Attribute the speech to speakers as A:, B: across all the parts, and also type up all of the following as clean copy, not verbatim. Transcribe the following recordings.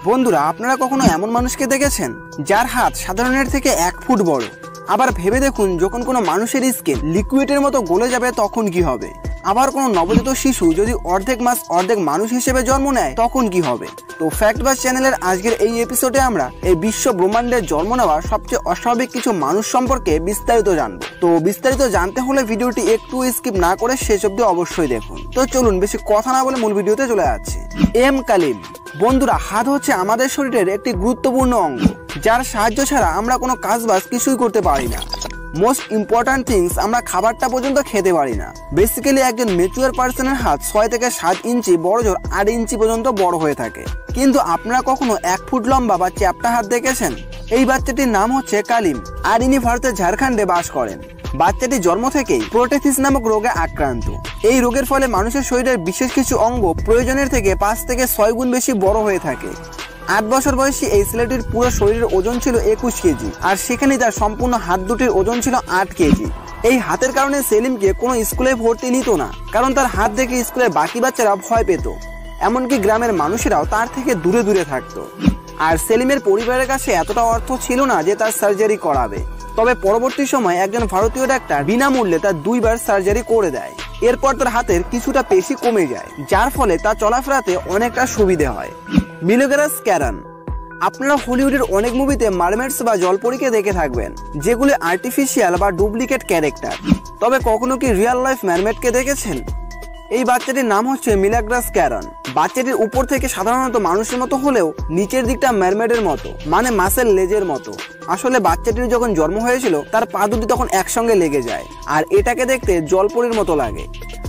A: বন্ধুরা, আপনারা কখনো এমন মানুষকে দেখেছেন যার হাত সাধারণের থেকে 1 ফুট বড়? আবার ভেবে দেখুন, যখন কোনো মানুষের স্কিন লিকুইডের মতো গলে যাবে তখন কি হবে? আবার কোনো নবজাত শিশু যদি অর্ধেক মাছ অর্ধেক মানুষ হিসেবে জন্ম নেয় তখন কি হবে? তো ফ্যাক্ট বাস চ্যানেলের আজকের এই এপিসোডে আমরা এই বিশ্ব ব্রহ্মাণ্ডের জন্ম নেওয়া সবচেয়ে অস্বাভাবিক কিছু মানুষ সম্পর্কে বিস্তারিত জানবো। তো বিস্তারিত জানতে হলে ভিডিওটি একটু স্কিপ না করে শেষ অবধি অবশ্যই দেখুন। তো চলুন বেশি কথা না বলে মূল ভিডিওতে চলে যাচ্ছি। এম কালিম। বন্ধুরা, হাত হচ্ছে আমাদের শরীরের একটি গুরুত্বপূর্ণ অঙ্গ, যার সাহায্য ছাড়া আমরা কোনো কাজবাজ কিছুই করতে পারি না। মোস্ট ইম্পর্ট্যান্ট থিংস, আমরা খাবারটা পর্যন্ত খেতে পারি না। বেসিক্যালি একজন ম্যাচিউর পার্সনের হাত 6 থেকে 7 ইঞ্চি, বড়জোর 8 ইঞ্চি পর্যন্ত বড় হয়ে থাকে। কিন্তু আপনারা কখনো 1 ফুট লম্বা বা চ্যাপ্টা হাত দেখেছেন? এই বাচ্চাটির নাম হচ্ছে কালিম, আর ইনি ভারতের ঝাড়খণ্ডে বাস করেন। বাচ্চাটি জন্ম থেকেই প্রোটেথিস নামক রোগে আক্রান্ত। এই রোগের ফলে মানুষের শরীরের বিশেষ কিছু অঙ্গ প্রয়োজনের থেকে 5 থেকে 6 গুণ বেশি বড় হয়ে থাকে। 8 বছর বয়সী এই ছেলেটির পুরো শরীরের ওজন ছিল 21 কেজি, আর সেখানেই তার সম্পূর্ণ হাত দুটির ওজন ছিল 8 কেজি। এই হাতের কারণে সেলিমকে কোনো স্কুলে ভর্তি নিত না, কারণ তার হাত দেখে স্কুলের বাকি বাচ্চারা ভয় পেত। এমনকি গ্রামের মানুষেরাও তার থেকে দূরে দূরে থাকতো। আর সেলিমের পরিবারের কাছে এতটা অর্থ ছিল না যে তার সার্জারি করাবে। তবে পরবর্তী সময়ে একজন ভারতীয় ডাক্তার বিনামূল্যে তার 2 বার সার্জারি করে দেয়। এরপর তার হাতের কিছুটা পেশি কমে যায়, যার ফলে তার চলাফেরাতে অনেকটা সুবিধে হয়। মিলোগ্রাস ক্যারান। আপনারা হলিউডের অনেক মুভিতে মারমেডস বা জলপরীকে দেখে থাকবেন, যেগুলি আর্টিফিশিয়াল বা ডুপ্লিকেট ক্যারেক্টার। তবে কখনো কি রিয়েল লাইফ ম্যারমেডকে দেখেছেন? এই বাচ্চাটির নাম হচ্ছে মিলোগ্রাস ক্যারান। বাচ্চাটির উপর থেকে সাধারণত মানুষের মতো হলেও নিচের দিকটা ম্যারমেডের মতো, মানে মাছের লেজের মতো। আসলে বাচ্চাটির যখন জন্ম হয়েছিল তার পা দুটি তখন একসঙ্গে লেগে যায়, আর এটাকে দেখতে জলপরীর মতো লাগে।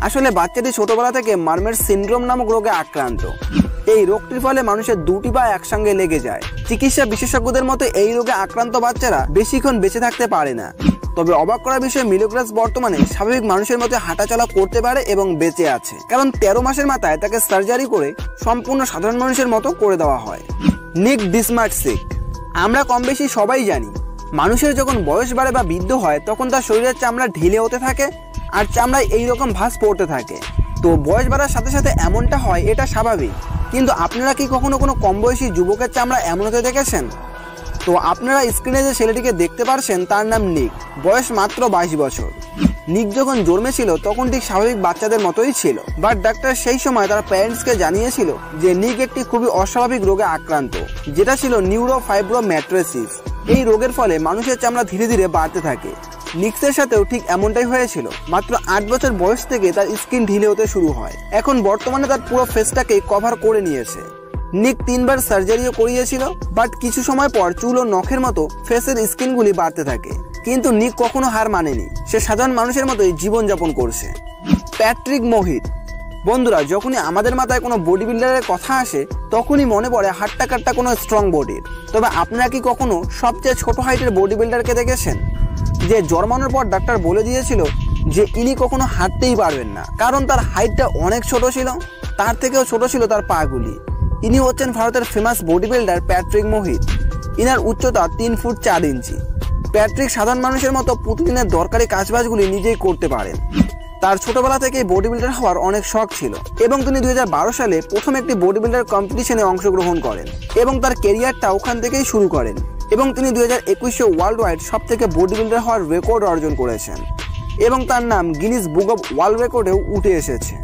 A: আসলে বাচ্চাটি ছোটবেলা থেকে মারমেড সিনড্রোম নামক রোগে আক্রান্ত। এই রোগটির ফলে মানুষের 2টি পা একসঙ্গে লেগে যায়। চিকিৎসা বিশেষজ্ঞদের মতো এই রোগে আক্রান্ত বাচ্চারা বেশিক্ষণ বেঁচে থাকতে পারে না। তবে অবাক করার বিষয়, মিলোগ্রাস বর্তমানে স্বাভাবিক মানুষের মতো হাঁটাচলা করতে পারে এবং বেঁচে আছে, কারণ 13 মাসের মাথায় তাকে সার্জারি করে সম্পূর্ণ সাধারণ মানুষের মতো করে দেওয়া হয়। নিক ডিসমার্টসিক। আমরা কম বেশি সবাই জানি, মানুষের যখন বয়স বাড়ে বা বৃদ্ধ হয় তখন তার শরীরের চামড়া ঢিলে হতে থাকে আর চামড়ায় এইরকম ভাঁজ পড়তে থাকে। তো বয়স বাড়ার সাথে সাথে এমনটা হয়, এটা স্বাভাবিক। কিন্তু আপনারা কি কখনো কোনো কম বয়সী যুবকের চামড়া এমন হতে দেখেছেন? তো আপনারা স্ক্রিনে যে ছেলেটিকে দেখতে পারছেন তার নাম নিক, বয়স মাত্র 22 বছর। নিক যখন জন্মেছিল তখন ঠিক স্বাভাবিক বাচ্চাদের মতোই ছিল, বাট ডাক্তার সেই সময় তার প্যারেন্টসকে জানিয়েছিল যে নিক একটি খুবই অস্বাভাবিক রোগে আক্রান্ত, যেটা ছিল নিউরোফাইব্রোম্যাট্রোসিস। এই রোগের ফলে মানুষের চামড়া ধীরে ধীরে বাড়তে থাকে। নিক্সের সাথেও ঠিক এমনটাই হয়েছিল। মাত্র 8 বছর বয়স থেকে তার স্কিন ঢিলে হতে শুরু হয়। এখন বর্তমানে তার পুরো ফেসটাকে কভার করে নিয়েছে। নিক 3 বার সার্জারিও করিয়েছিল, বাট কিছু সময় পর চুল ও নখের মতো ফেসের স্কিনগুলি বাড়তে থাকে। কিন্তু নিক কখনো হার মানেনি, সে সাধারণ মানুষের মতোই জীবনযাপন করছে। প্যাট্রিক মোহিত। বন্ধুরা, যখনই আমাদের মাথায় কোনো বডি বিল্ডারের কথা আসে তখনই মনে পড়ে হাট্টা কাট্টা কোনো স্ট্রং বডির। তবে আপনারা কি কখনো সবচেয়ে ছোট হাইটের বডি বিল্ডারকে দেখেছেন, যে জন্মানোর পর ডাক্তার বলে দিয়েছিল যে ইনি কখনো হাঁটতেই পারবেন না, কারণ তার হাইটটা অনেক ছোট ছিল? তার থেকেও ছোট ছিল তার পাগুলি। ইনি হচ্ছেন ভারতের ফেমাস বডি বিল্ডার প্যাট্রিক মোহিত। ইনার উচ্চতা 3 ফুট 4 ইঞ্চি। প্যাট্রিক সাধারণ মানুষের মতো প্রতিদিনের দরকারি কাজবাজগুলি নিজেই করতে পারেন। তার ছোটবেলা থেকেই বডি বিল্ডার হওয়ার অনেক শখ ছিল, এবং তিনি 2012 সালে প্রথম একটি বডি বিল্ডার কম্পিটিশনে অংশগ্রহণ করেন এবং তার ক্যারিয়ারটা ওখান থেকেই শুরু করেন। এবং তিনি 2021 ওয়ার্ল্ড ওয়াইড সব থেকে বডি বিল্ডার হওয়ার রেকর্ড অর্জন করেছেন, এবং তার নাম গিনিস বুক অব ওয়ার্ল্ড রেকর্ডেও উঠে এসেছে।